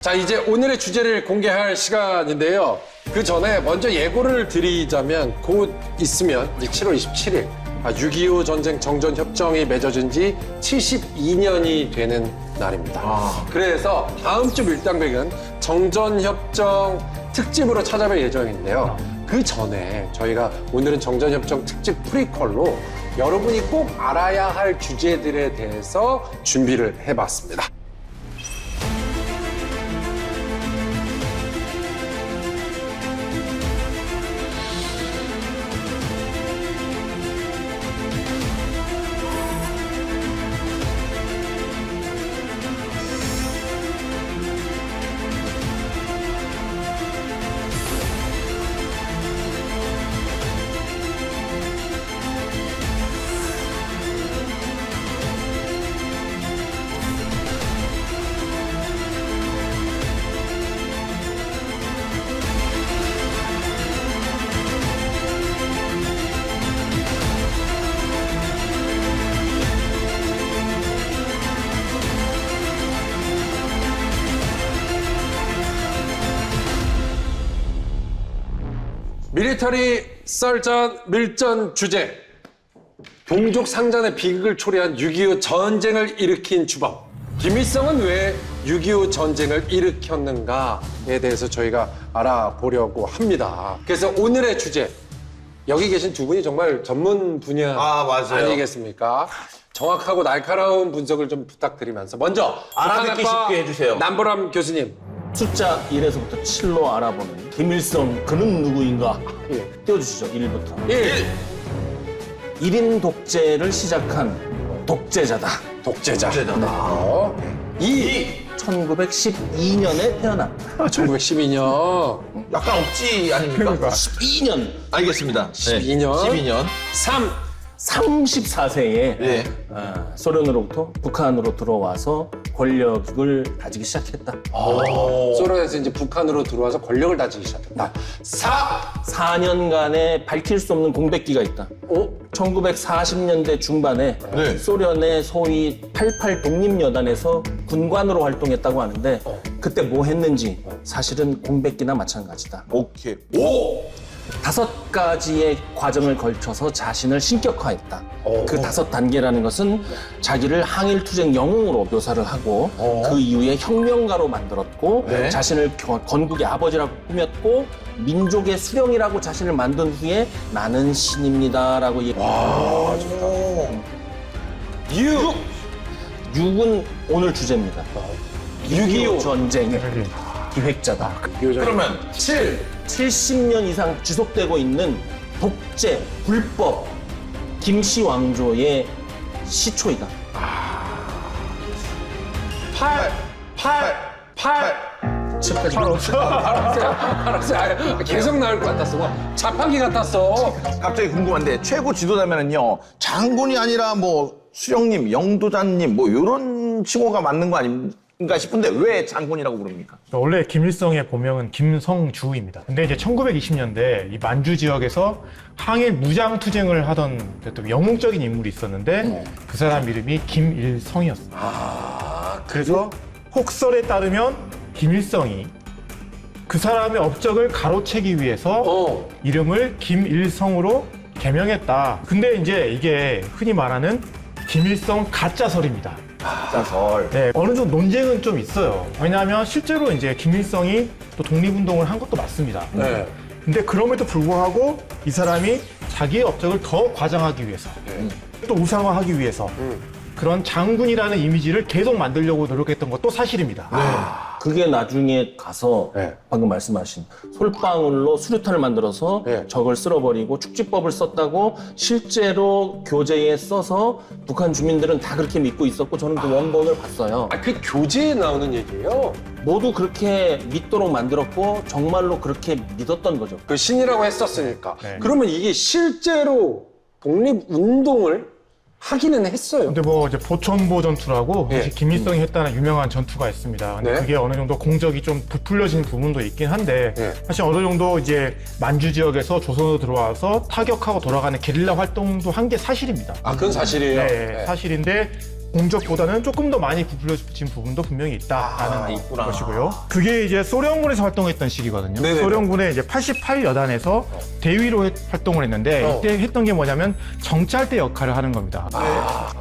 자, 이제 오늘의 주제를 공개할 시간인데요. 그 전에 먼저 예고를 드리자면 곧 있으면 이제 7월 27일 6.25 전쟁 정전협정이 맺어진 지 72년이 되는 날입니다. 그래서 다음 주 밀당백은 정전협정 특집으로 찾아뵐 예정인데요. 그 전에 저희가 오늘은 정전협정 특집 프리퀄로 여러분이 꼭 알아야 할 주제들에 대해서 준비를 해봤습니다. 밀리터리 썰전 밀전 주제 동족 상잔의 비극을 초래한 6.25 전쟁을 일으킨 주범 김일성은 왜 6.25 전쟁을 일으켰는가에 대해서 저희가 알아보려고 합니다. 그래서 오늘의 주제 여기 계신 두 분이 정말 전문 분야 맞아요. 아니겠습니까? 정확하고 날카로운 분석을 좀 부탁드리면서 먼저 알아듣기 쉽게 해주세요. 남보람 교수님. 숫자 1에서부터 7로 알아보는 김일성 그는 누구인가? 예. 띄워주시죠. 1부터. 1. 1인 독재를 시작한 독재자다. 독재자. 독재자다. 2. 1912년에 태어났다. 1912년. 약간 억지 아닙니까? 12년. 알겠습니다. 12년. 12년. 3. 34세에 네. 소련으로부터 북한으로 들어와서 권력을 다지기 시작했다. 소련에서 이제 북한으로 들어와서 권력을 다지기 시작했다. 4. 4년간의 밝힐 수 없는 공백기가 있다. 1940년대 중반에 네. 소련의 소위 88 독립여단에서 군관으로 활동했다고 하는데 그때 뭐 했는지 사실은 공백기나 마찬가지다. 오케이. 5. 5가지의 과정을 걸쳐서 자신을 신격화했다. 그 5단계라는 것은 자기를 항일투쟁 영웅으로 묘사를 하고 그 이후에 혁명가로 만들었고 네. 자신을 건국의 아버지라고 꾸몄고 민족의 수령이라고 자신을 만든 후에 나는 신입니다라고 얘기했다. 6. 6은 오늘 주제입니다. 6.25 전쟁의 기획자다. 그러면 7. 70년 이상 지속되고 있는 독재, 불법, 김씨 왕조의 시초이다. 8. 8. 7까지. 알았어요. 계속 나올 것 같았어. 뭐 자판기 같았어. 갑자기 궁금한데 최고 지도자면은요 장군이 아니라 뭐 수령님, 영도자님 뭐 이런 칭호가 맞는 거 아닌가 싶은데 왜 장군이라고 부릅니까? 원래 김일성의 본명은 김성주입니다. 근데 이제 1920년대 이 만주 지역에서 항일 무장 투쟁을 하던 또 영웅적인 인물이 있었는데 그 사람 이름이 김일성이었어요. 그래서 혹설에 따르면 김일성이 그 사람의 업적을 가로채기 위해서 이름을 김일성으로 개명했다. 근데 이제 이게 흔히 말하는 김일성 가짜설입니다. 가짜설. 네, 어느 정도 논쟁은 좀 있어요. 왜냐하면 실제로 이제 김일성이 또 독립운동을 한 것도 맞습니다. 네. 근데 그럼에도 불구하고 이 사람이 자기의 업적을 더 과장하기 위해서 또 우상화하기 위해서 그런 장군이라는 이미지를 계속 만들려고 노력했던 것도 사실입니다. 그게 나중에 가서 네. 방금 말씀하신 솔방울로 수류탄을 만들어서 네. 적을 쓸어버리고 축지법을 썼다고 실제로 교재에 써서 북한 주민들은 다 그렇게 믿고 있었고 저는 그 원본을 봤어요. 그 교재에 나오는 얘기예요. 모두 그렇게 믿도록 만들었고 정말로 그렇게 믿었던 거죠. 그 신이라고 했었으니까. 네. 그러면 이게 실제로 독립운동을 하기는 했어요. 근데 뭐 이제 보천보 전투라고 예. 사실 김일성이 했다는 유명한 전투가 있습니다. 근데 네. 그게 어느 정도 공적이 좀 부풀려진 부분도 있긴 한데 예. 사실 어느 정도 이제 만주 지역에서 조선으로 들어와서 타격하고 돌아가는 게릴라 활동도 한 게 사실입니다. 그건 사실이에요. 네, 사실인데 공적보다는 조금 더 많이 부풀려진 부분도 분명히 있다라는 있구나. 것이고요. 그게 이제 소련군에서 활동했던 시기거든요. 네네네. 소련군의 이제 88여단에서 대위로 활동을 했는데 이때 했던 게 뭐냐면 정찰대 역할을 하는 겁니다.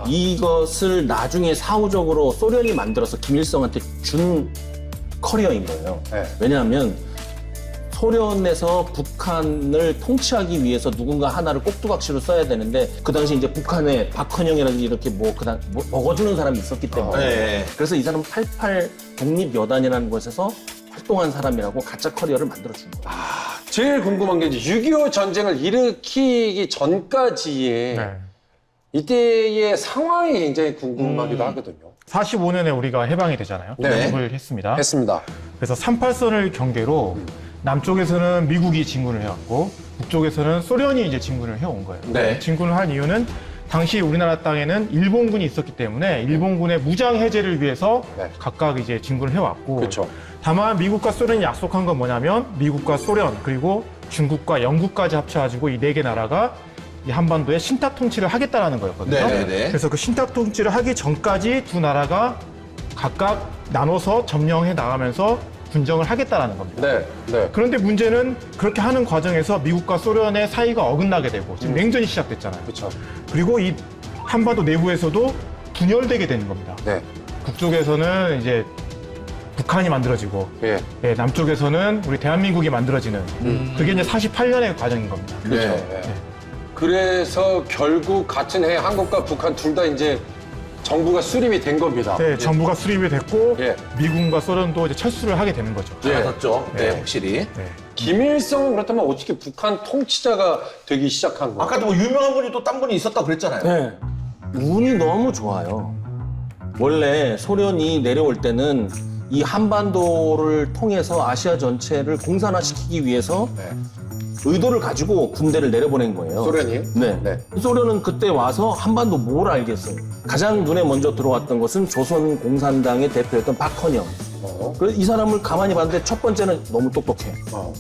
이것을 나중에 사후적으로 소련이 만들어서 김일성한테 준 커리어인 거예요. 네. 왜냐하면 소련에서 북한을 통치하기 위해서 누군가 하나를 꼭두각시로 써야 되는데 그 당시 이제 북한에 박헌영이라든지 이렇게 먹어주는 사람이 있었기 때문에 네. 그래서 이 사람은 88 독립여단이라는 곳에서 활동한 사람이라고 가짜 커리어를 만들어준 거예요. 제일 궁금한 게 이제 6.25 전쟁을 일으키기 전까지의 네. 이때의 상황이 굉장히 궁금하기도 하거든요. 45년에 우리가 해방이 되잖아요. 네. 독립을 했습니다. 했습니다. 그래서 38선을 경계로 남쪽에서는 미국이 진군을 해왔고 북쪽에서는 소련이 이제 진군을 해온 거예요. 네. 진군을 한 이유는 당시 우리나라 땅에는 일본군이 있었기 때문에 일본군의 무장 해제를 위해서 네. 각각 이제 진군을 해왔고 그렇죠. 다만 미국과 소련이 약속한 건 뭐냐면 미국과 소련 그리고 중국과 영국까지 합쳐가지고 이 네 개 나라가 이 한반도에 신탁 통치를 하겠다라는 거였거든요. 네네네. 그래서 그 신탁 통치를 하기 전까지 두 나라가 각각 나눠서 점령해 나가면서 분정을 하겠다라는 겁니다. 네, 네. 그런데 문제는 그렇게 하는 과정에서 미국과 소련의 사이가 어긋나게 되고 지금 냉전이 시작됐잖아요. 그렇죠. 그리고 이 한반도 내부에서도 분열되게 되는 겁니다. 네. 북쪽에서는 이제 북한이 만들어지고 예. 예, 남쪽에서는 우리 대한민국이 만들어지는 그게 이제 48년의 과정인 겁니다. 그렇죠. 네. 그래서 결국 같은 해 한국과 북한 둘 다 이제 정부가 수립이 된 겁니다. 네, 정부가 수립이 됐고 예. 미국과 소련도 이제 철수를 하게 되는 거죠. 예. 알았죠. 네, 네. 확실히. 네. 김일성은 그렇다면 어떻게 북한 통치자가 되기 시작한 거예요? 아까도 뭐 유명한 분이 또 딴 분이 있었다고 그랬잖아요. 네. 운이 너무 좋아요. 원래 소련이 내려올 때는 이 한반도를 통해서 아시아 전체를 공산화시키기 위해서 네. 의도를 가지고 군대를 내려보낸 거예요. 소련이? 네. 네. 소련은 그때 와서 한반도 뭘 알겠어요. 가장 눈에 먼저 들어왔던 것은 조선공산당의 대표였던 박헌영. 그래서 이 사람을 가만히 봤는데 첫 번째는 너무 똑똑해.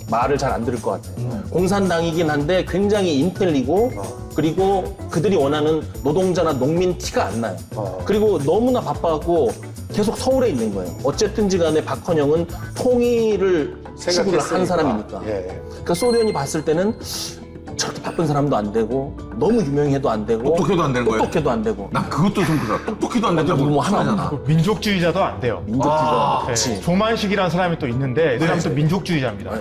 말을 잘 안 들을 것 같아요. 공산당이긴 한데 굉장히 인텔리고 그리고 그들이 원하는 노동자나 농민 티가 안 나요. 그리고 너무나 바빠갖고 계속 서울에 있는 거예요. 어쨌든지 간에 박헌영은 통일을 추구를 한 사람이니까. 예, 예. 그러니까 소련이 봤을 때는 저렇게 바쁜 사람도 안 되고 너무 유명해도 안 되고 똑똑해도 안 되는 거예요? 똑똑해도 안 되고 난 그것도 좀 그래. 똑똑해도 안 된다고. 뭐 하나 하잖아. 없나? 민족주의자도 안 돼요. 민족주의가 네, 그렇지. 조만식이라는 사람이 또 있는데 이 사람도 민족주의자입니다.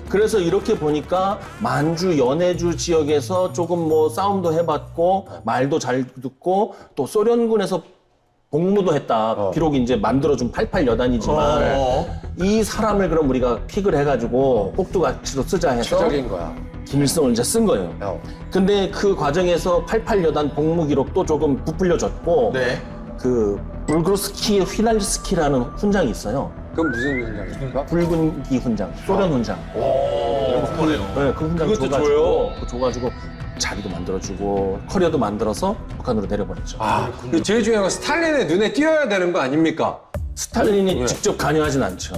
그래서 이렇게 보니까 만주, 연해주 지역에서 조금 뭐 싸움도 해봤고 말도 잘 듣고 또 소련군에서 복무도 했다. 비록 이제 만들어준 88여단이지만 이 사람을 그럼 우리가 픽을 해가지고 꼭두각시로 쓰자 해서 최적인 거야. 김일성을 이제 쓴 거예요. 근데 그 과정에서 88여단 복무 기록도 조금 부풀려졌고 네. 그 불그로스키 휘날스키라는 훈장이 있어요. 그건 무슨 훈장입니까? 붉은기 훈장, 소련 훈장. 그거네요. 네, 그 훈장 그것도 줘가지고, 줘요? 그거 줘가지고 자리도 만들어주고 커리어도 만들어서 북한으로 내려보냈죠. 그 제일 중요한 건 스탈린의 눈에 띄어야 되는 거 아닙니까? 스탈린이 직접 관여하진 않죠.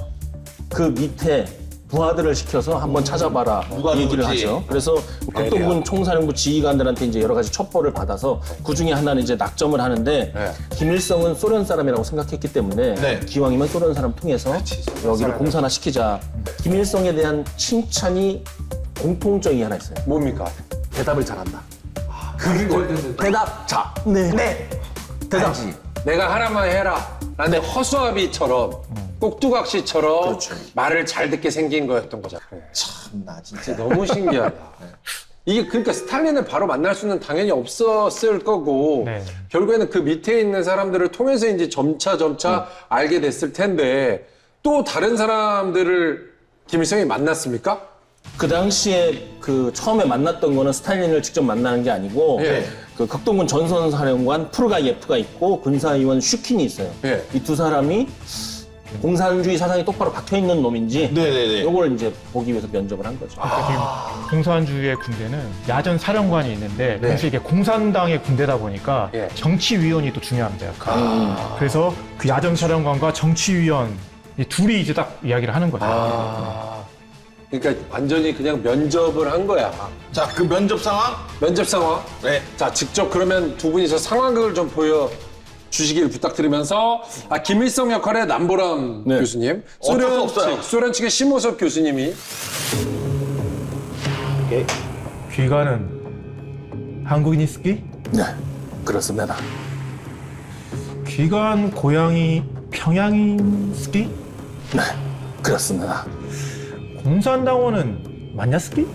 그 밑에 부하들을 시켜서 한번 찾아봐라 누가 얘기를 누구지? 하죠. 그래서 극동군 총사령부 지휘관들한테 이제 여러 가지 첩보를 받아서 그 중에 하나는 이제 낙점을 하는데 네. 김일성은 소련 사람이라고 생각했기 때문에 네. 기왕이면 소련 사람 통해서 여기를 공산화시키자. 김일성에 대한 칭찬이 공통점이 하나 있어요. 뭡니까? 대답을 잘한다. 그게 골든 대답 자. 네. 대답. 내가 하라만 해라. 라는 허수아비처럼 꼭두각시처럼 그렇죠. 말을 잘 듣게 생긴 거였던 거잖아. 그래. 참나 진짜. 진짜 너무 신기하다. 이게 그러니까 스탈린을 바로 만날 수는 당연히 없었을 거고 네. 결국에는 그 밑에 있는 사람들을 통해서 이제 점차 알게 됐을 텐데 또 다른 사람들을 김일성이 만났습니까? 그 당시에 그 처음에 만났던 거는 스탈린을 직접 만나는 게 아니고 예. 그 극동군 전선사령관 프르가예프가 있고 군사위원 슈킨이 있어요. 예. 이 두 사람이 공산주의 사상이 똑바로 박혀 있는 놈인지 네네네. 요걸 이제 보기 위해서 면접을 한 거죠. 지금 공산주의의 군대는 야전 사령관이 있는데 동시에 이게 공산당의 군대다 보니까 예. 정치위원이 또 중요합니다. 역할이. 그래서 그 야전 사령관과 정치위원 이 둘이 이제 딱 이야기를 하는 거죠. 그러니까 완전히 그냥 면접을 한 거야. 자, 그 면접 상황? 면접 상황. 네. 자, 직접 그러면 두 분이서 상황극을 좀 보여 주시길 부탁드리면서 김일성 역할의 남보람 네. 교수님, 어쩔 수 없어요. 소련 측의 심호섭 교수님이 귀가는 한국인이 스키? 네, 그렇습니다. 귀간 고향이 평양인 스키? 네, 그렇습니다. 공산당원은 맞냐 스키?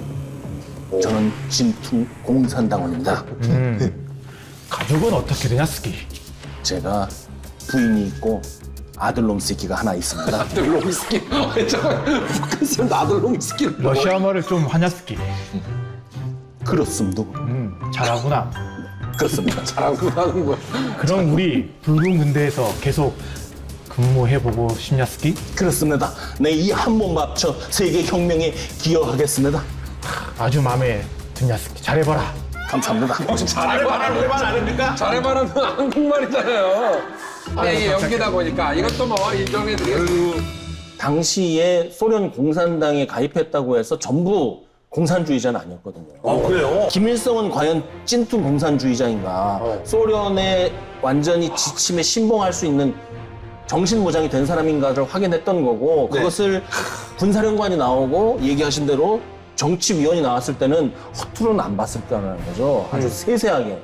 저는 진퉁 공산당원입니다. 가족은 어떻게 되냐 스키? 제가 부인이 있고 아들놈 새끼가 하나 있습니다. 아들 롱스키. 북한스는 아들 롱스키를 러시아 말을 좀 하냐 스키? 그렇습니다. 잘하구나. 그렇습니다. 잘하고 하는 거야. 그럼 우리 붉은 군대에서 계속 근무해보고 싶냐 스키? 그렇습니다. 내 이 한 몸 합쳐 세계 혁명에 기여하겠습니다. 아주 마음에 드냐 스키? 잘해봐라. 감사합니다. 잘해봐라는 왜 말 안 합니까? 잘해봐라는 한국말이잖아요. 이게 연기다 보니까 이것도 뭐 인정해드리겠습니다. 당시에 소련 공산당에 가입했다고 해서 전부 공산주의자는 아니었거든요. 그래요? 김일성은 과연 찐통 공산주의자인가? 소련에 완전히 지침에 신봉할 수 있는 정신무장이 된 사람인가를 확인했던 거고 네. 그것을 군사령관이 나오고 얘기하신 대로 정치위원이 나왔을 때는 허투루는 안 봤을 거라는 거죠. 아주 세세하게.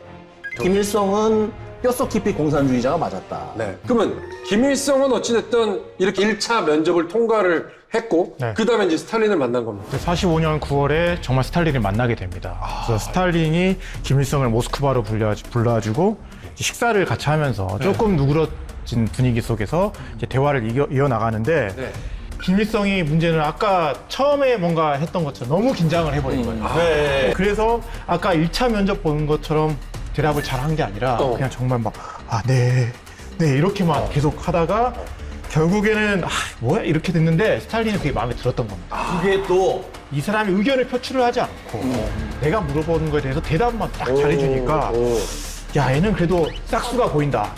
김일성은 뼛속 깊이 공산주의자가 맞았다. 네. 그러면 김일성은 어찌됐든 이렇게 1차 면접을 통과를 했고 네. 그다음에 이제 스탈린을 만난 겁니다. 45년 9월에 정말 스탈린을 만나게 됩니다. 그래서 스탈린이 김일성을 모스크바로 불러주고 식사를 같이 하면서 조금 누그러진 분위기 속에서 이제 대화를 이어나가는데 네. 김일성이 문제는 아까 처음에 뭔가 했던 것처럼 너무 긴장을 해버린 거예요. 네. 그래서 아까 1차 면접 보는 것처럼 대답을 잘 한 게 아니라 그냥 정말 막 네 이렇게만 계속 하다가 결국에는 뭐야 이렇게 됐는데 스탈린이 그게 마음에 들었던 겁니다. 그게 또 이 사람이 의견을 표출을 하지 않고 내가 물어보는 거에 대해서 대답만 딱 잘해주니까 야 얘는 그래도 싹수가 보인다.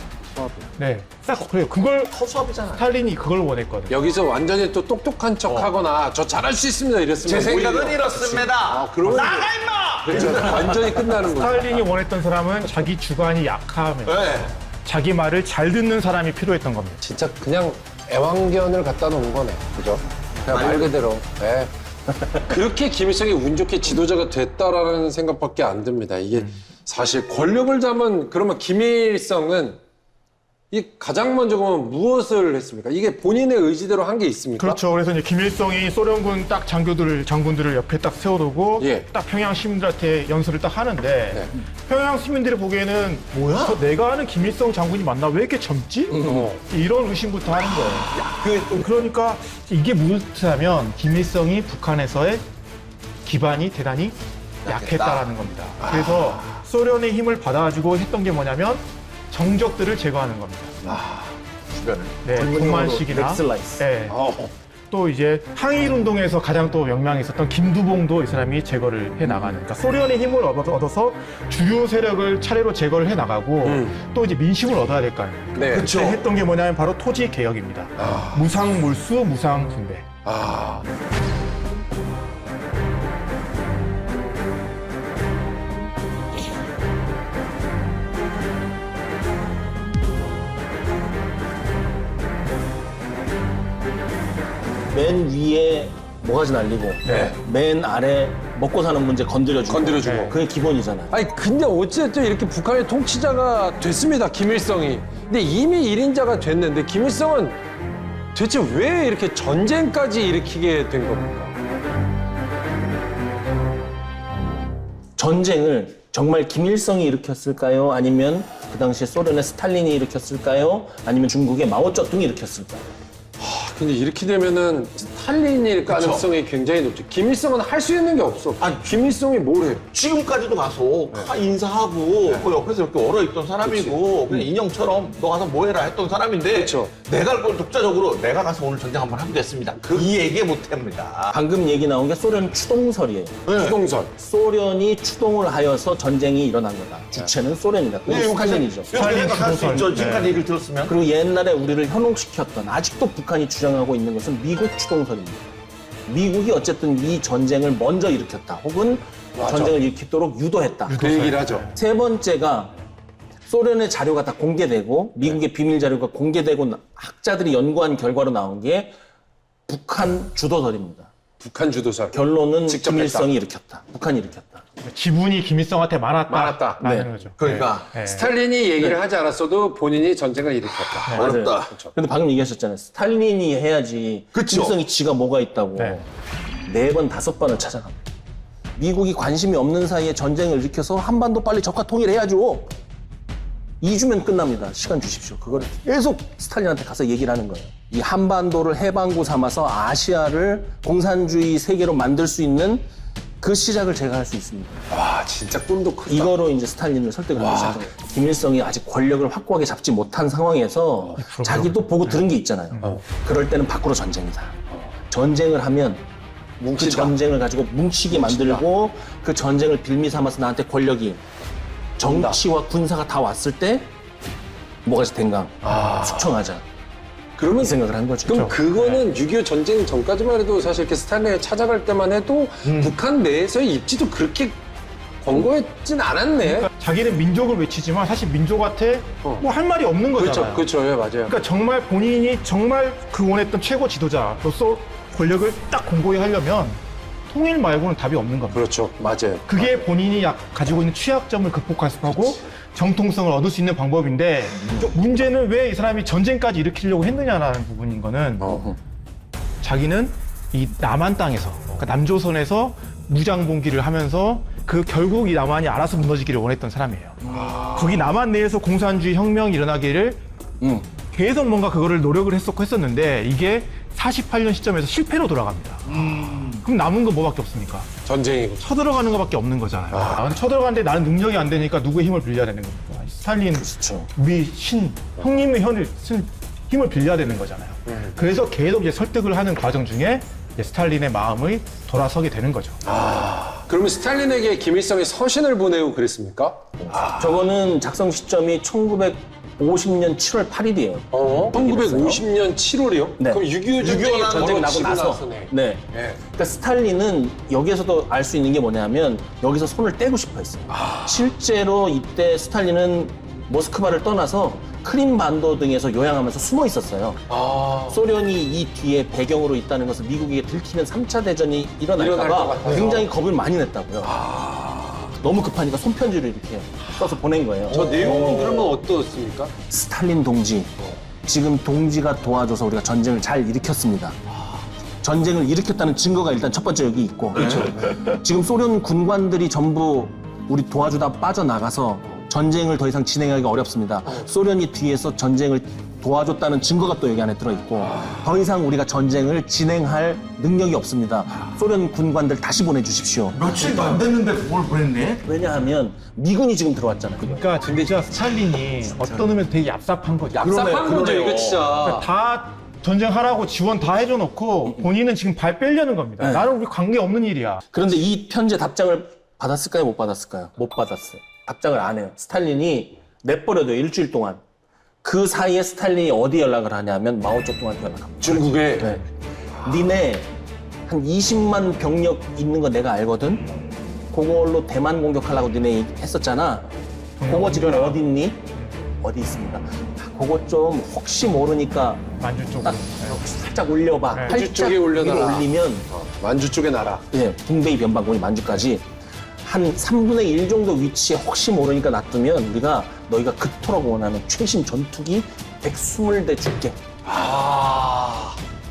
네, 싹 그래요. 그걸 허수아비잖아. 스탈린이 그걸 원했거든요. 여기서 완전히 또 똑똑한 척하거나 저 잘할 수 있습니다 이랬으면 제 생각은 오히려 이렇습니다. 그러면 나가 임마! 그렇죠. 완전히 끝나는 거죠. 스탈린이 원했던 사람은 자기 주관이 약하면 네. 자기 말을 잘 듣는 사람이 필요했던 겁니다. 진짜 그냥 애완견을 갖다 놓은 거네. 그죠? 그냥 말 그대로. 네. 그렇게 김일성이 운 좋게 지도자가 됐다라는 생각밖에 안 듭니다. 이게 사실 권력을 잡은 그러면 김일성은 이 가장 먼저 보면 무엇을 했습니까? 이게 본인의 의지대로 한 게 있습니까? 그렇죠. 그래서 이제 김일성이 소련군 딱 장군들을 옆에 딱 세워두고 예. 딱 평양 시민들한테 연설을 딱 하는데 평양 시민들이 보기에는 뭐야? 저 내가 아는 김일성 장군이 맞나? 왜 이렇게 젊지? 이런 의심부터 하는 거예요. 그러니까 이게 무엇이냐면 김일성이 북한에서의 기반이 대단히 약했다라는 겁니다. 그래서 소련의 힘을 받아주고 했던 게 뭐냐면 정적들을 제거하는 겁니다. 주변을. 네, 동만식이나 넥슬라이스. 네. 또 이제 항일 운동에서 가장 또 영향이 있었던 김두봉도 이 사람이 제거를 해 나가는. 그러니까 소련의 힘을 얻어서 주요 세력을 차례로 제거를 해 나가고 또 이제 민심을 얻어야 될 거 아니에요. 네. 그때 했던 게 뭐냐면 바로 토지 개혁입니다. 무상물수, 무상분배. 아. 맨 위에 모가지 날리고 맨 아래 먹고 사는 문제 건드려주고 건드려주고. 그게 기본이잖아요. 아니 근데 어쨌든 이렇게 북한의 통치자가 됐습니다. 김일성이. 근데 이미 1인자가 됐는데 김일성은 대체 왜 이렇게 전쟁까지 일으키게 된 겁니까? 전쟁을 정말 김일성이 일으켰을까요? 아니면 그 당시에 소련의 스탈린이 일으켰을까요? 아니면 중국의 마오쩌둥이 일으켰을까요? 근데 이렇게 되면은 스탈린일 가능성이 굉장히 높죠. 김일성은 할 수 있는 게 없어. 아니, 김일성이 뭘 해? 지금까지도 가서 다 인사하고 그 옆에서 이렇게 얼어있던 사람이고 그냥 인형처럼 너 가서 뭐 해라 했던 사람인데 그쵸. 내가 그걸 독자적으로 내가 가서 오늘 전쟁 한번 하겠습니다. 이 얘기 못합니다. 방금 얘기 나온 게 소련 추동설이에요. 추동설. 소련이 추동을 하여서 전쟁이 일어난 거다. 주체는 소련이다. 그게 스탈린이죠. 이렇게 생각할 수 있죠. 주도설. 지금까지 얘기를 들었으면. 그리고 옛날에 우리를 현혹시켰던 아직도 북한이 주장하고 있는 것은 미국 추동설입니다. 미국이 어쨌든 이 전쟁을 먼저 일으켰다. 혹은 전쟁을 일으키도록 유도했다. 그 얘기를 하죠. 세 번째가 소련의 자료가 다 공개되고 미국의 비밀 자료가 공개되고 학자들이 연구한 결과로 나온 게 북한 주도설입니다. 북한 주도설. 결론은 직접 김일성이 일으켰다. 북한이 일으켰다. 지분이 김일성한테 많았다. 많았다. 라는 거죠. 그러니까 네. 스탈린이 얘기를 하지 않았어도 본인이 전쟁을 일으켰다. 어렵다. 근데 방금 얘기하셨잖아요. 스탈린이 해야지 그쵸. 김일성이 지가 뭐가 있다고. 네. 4번, 5번을 찾아갑니다. 미국이 관심이 없는 사이에 전쟁을 일으켜서 한반도 빨리 적화 통일해야죠. 2주면 끝납니다. 시간 주십시오. 그거를 계속 스탈린한테 가서 얘기를 하는 거예요. 이 한반도를 해방구 삼아서 아시아를 공산주의 세계로 만들 수 있는 그 시작을 제가 할 수 있습니다. 와, 진짜 꿈도 크다. 이거로 이제 스탈린을 설득을 하기 시작해요. 김일성이 아직 권력을 확고하게 잡지 못한 상황에서 자기도 보고 들은 게 있잖아요. 그럴 때는 밖으로 전쟁이다. 전쟁을 하면 그 전쟁을 가지고 뭉치게 만들고 그 전쟁을 빌미 삼아서 나한테 권력이 정치와 군사가 다 왔을 때 뭐가지 댕강 숙청하자. 그러면 생각을 한 거죠. 그럼 그거는 6.25 전쟁 전까지만 해도 사실 이렇게 스탈린에 찾아갈 때만 해도 북한 내에서의 입지도 그렇게 권고했진 않았네. 그러니까 자기는 민족을 외치지만 사실 민족한테 뭐 할 말이 없는 거잖아요. 그렇죠. 그렇죠. 예, 맞아요. 그러니까 정말 본인이 정말 그 원했던 최고 지도자로서 권력을 딱 공고히 하려면 통일 말고는 답이 없는 겁니다. 그렇죠. 맞아요. 그게 본인이 가지고 있는 취약점을 극복하고 정통성을 얻을 수 있는 방법인데 문제는 왜 이 사람이 전쟁까지 일으키려고 했느냐라는 부분인 거는 자기는 이 남한 땅에서 그러니까 남조선에서 무장봉기를 하면서 그 결국 이 남한이 알아서 무너지기를 원했던 사람이에요. 거기 남한 내에서 공산주의 혁명이 일어나기를 계속 뭔가 그거를 노력을 했었는데 이게 48년 시점에서 실패로 돌아갑니다. 그럼 남은 거 뭐밖에 없습니까? 전쟁이고. 쳐들어가는 것밖에 없는 거잖아요. 근데 쳐들어가는데 나는 능력이 안 되니까 누구의 힘을 빌려야 되는 겁니까? 스탈린, 그렇죠. 우리 형님의 힘을 빌려야 되는 거잖아요. 그래서 계속 이제 설득을 하는 과정 중에 이제 스탈린의 마음이 돌아서게 되는 거죠. 그러면 스탈린에게 김일성이 서신을 보내고 그랬습니까? 저거는 작성 시점이 1950년 7월 8일이에요. 1950년 7월이요? 네. 그럼 6.25 전쟁이 전쟁 나고 나서. 나서네. 네. 네. 그러니까 스탈린은 여기에서도 알 수 있는 게 뭐냐면 여기서 손을 떼고 싶어 했어요. 실제로 이때 스탈린은 모스크바를 떠나서 크림반도 등에서 요양하면서 숨어 있었어요. 소련이 이 뒤에 배경으로 있다는 것을 미국에게 들키면 3차 대전이 일어날 것 일어날까 봐 같아서. 굉장히 겁을 많이 냈다고요. 너무 급하니까 손편지를 이렇게 써서 보낸 거예요. 저 내용은 그러면 어떻습니까? 스탈린 동지, 지금 동지가 도와줘서 우리가 전쟁을 잘 일으켰습니다. 전쟁을 일으켰다는 증거가 일단 첫 번째 여기 있고, 지금 소련 군관들이 전부 우리 도와주다 빠져나가서 전쟁을 더 이상 진행하기가 어렵습니다. 소련이 뒤에서 전쟁을 도와줬다는 증거가 또 여기 안에 들어있고, 더 이상 우리가 전쟁을 진행할 능력이 없습니다. 소련 군관들 다시 보내주십시오. 며칠도 안 됐는데 그걸 보냈네? 왜냐하면 미군이 지금 들어왔잖아요. 그러니까 진짜 스탈린이 어떤 의미에서 되게 얍삽한 거죠. 얍삽한 거죠, 그러네요. 이거 진짜. 다 전쟁하라고 지원 다 해줘놓고 본인은 지금 발 빼려는 겁니다. 네. 나는 우리 관계 없는 일이야. 그런데 이 편지의 답장을 받았을까요? 못 받았을까요? 못 받았어요. 답장을 안 해요. 스탈린이 내버려둬요. 일주일 동안. 그 사이에 스탈린이 어디 연락을 하냐면 마오쩌둥한테 연락합니다. 중국에. 네. 니네 한 20만 병력 있는 거 내가 알거든? 그걸로 대만 공격하려고 니네 했었잖아. 그거 지금 어디 있니? 어디 있습니다. 그거 좀 혹시 모르니까 만주 쪽으로. 딱 살짝 올려봐. 네. 살짝 만주 쪽에 올려놔라. 위로 올리면 만주 쪽에 나라. 예, 붕베이 변방공이 만주까지 한 3분의 1 정도 위치에 혹시 모르니까 놔두면 우리가 너희가 그토록 원하는 최신 전투기 120대 줄게.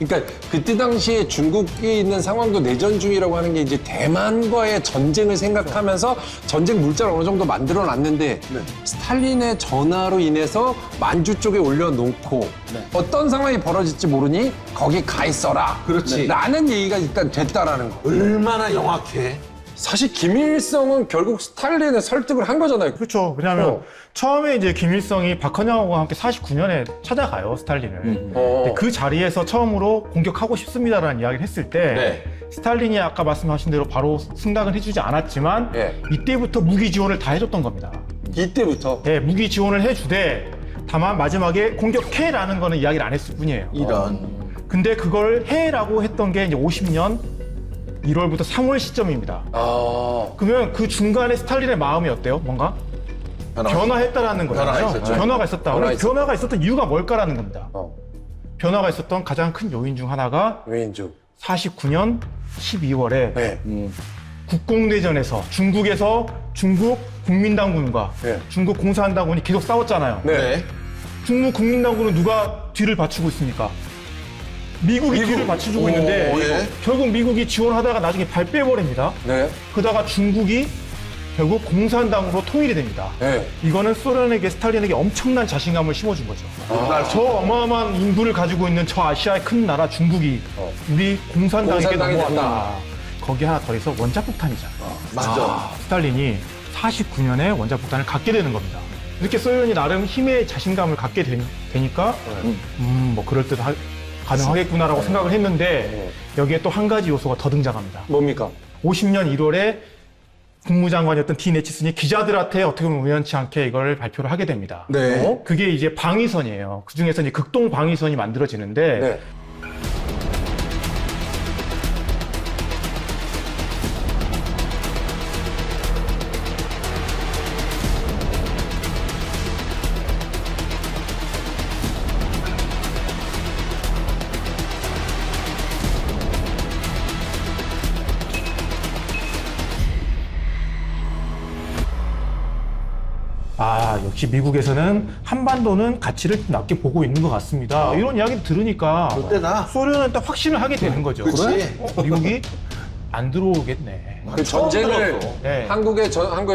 그러니까 그때 당시에 중국이 있는 상황도 내전 중이라고 하는 게 이제 대만과의 전쟁을 생각하면서 전쟁 물자를 어느 정도 만들어 놨는데 스탈린의 전화로 인해서 만주 쪽에 올려놓고 어떤 상황이 벌어질지 모르니 거기 가 있어라. 그렇지. 라는 얘기가 일단 됐다라는 거. 얼마나 영악해? 사실 김일성은 결국 스탈린을 설득을 한 거잖아요. 그렇죠. 왜냐하면 처음에 이제 김일성이 박헌영하고 함께 49년에 찾아가요, 스탈린을. 근데 그 자리에서 처음으로 공격하고 싶습니다라는 이야기를 했을 때 스탈린이 아까 말씀하신 대로 바로 승낙은 해주지 않았지만 이때부터 무기 지원을 다 해줬던 겁니다. 이때부터. 예, 무기 지원을 해주되 다만 마지막에 공격해라는 거는 이야기를 안 했을 뿐이에요. 이런. 근데 그걸 해라고 했던 게 이제 50년 1월부터 3월 시점입니다. 그러면 그 중간에 스탈린의 마음이 어때요? 뭔가? 변화했다라는 거잖아요. 변화가 있었죠. 변화가 있었다. 변화가 그럼 있었다. 변화가 있었던 이유가 뭘까라는 겁니다. 어, 변화가 있었던 가장 큰 요인 중 하나가 외인주. 49년 12월에 네. 국공대전에서 중국에서 중국 국민당군과 네. 중국 공산당군이 계속 싸웠잖아요. 네. 중국 국민당군은 누가 뒤를 받치고 있습니까? 미국이 뒤를 받쳐주고 있는데 예. 결국 미국이 지원하다가 나중에 발 빼버립니다. 네. 그러다가 중국이 결국 공산당으로 통일이 됩니다. 네. 이거는 소련에게 스탈린에게 엄청난 자신감을 심어준 거죠. 저 어마어마한 인구를 가지고 있는 저 아시아의 큰 나라 중국이 우리 공산당에게 공산당이 넘어왔다. 된다. 거기 하나 더 있어 원자폭탄이잖아. 맞죠. 스탈린이 49년에 원자폭탄을 갖게 되는 겁니다. 이렇게 소련이 나름 힘의 자신감을 갖게 되니까 뭐 그럴듯 가능하겠구나라고 생각을 했는데 여기에 또 한 가지 요소가 더 등장합니다. 뭡니까? 50년 1월에 국무장관이었던 디 네치슨이 기자들한테 어떻게 보면 우연치 않게 이걸 발표를 하게 됩니다. 네. 그게 이제 방위선이에요. 그 중에서 이제 극동 방위선이 만들어지는데 네. 역시 미국에서는 한반도는 가치를 낮게 보고 있는 것 같습니다. 이런 이야기를 들으니까 그때나. 소련은 딱 확신을 하게 되는 거죠. 그치. 미국이 안 들어오겠네. 그 전쟁을 들었어. 네. 한국에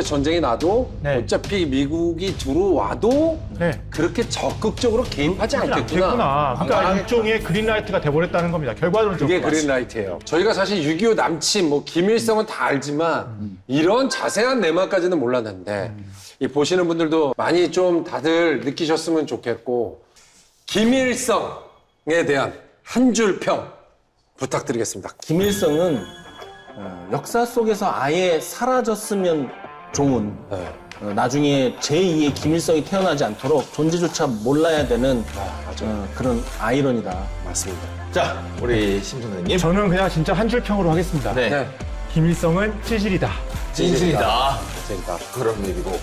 전쟁이 나도 네. 어차피 미국이 들어와도 네. 그렇게 적극적으로 개입하지 않겠구나. 않겠구나. 그러니까 일종의 그린라이트가 돼버렸다는 겁니다. 결과론적으로. 그게 그린라이트예요. 저희가 사실 6.25 남침, 뭐 김일성은 다 알지만 이런 자세한 내막까지는 몰랐는데 이 보시는 분들도 많이 좀 다들 느끼셨으면 좋겠고 김일성에 대한 한 줄 평 부탁드리겠습니다. 김일성은 역사 속에서 아예 사라졌으면 좋은 네. 나중에 제2의 김일성이 태어나지 않도록 존재조차 몰라야 되는 그런 아이러니다. 맞습니다. 자, 우리 심 선생님. 저는 그냥 진짜 한 줄 평으로 하겠습니다. 네. 네. 김일성은 찌질이다. 진실이다. 재밌다. 그런 얘기고.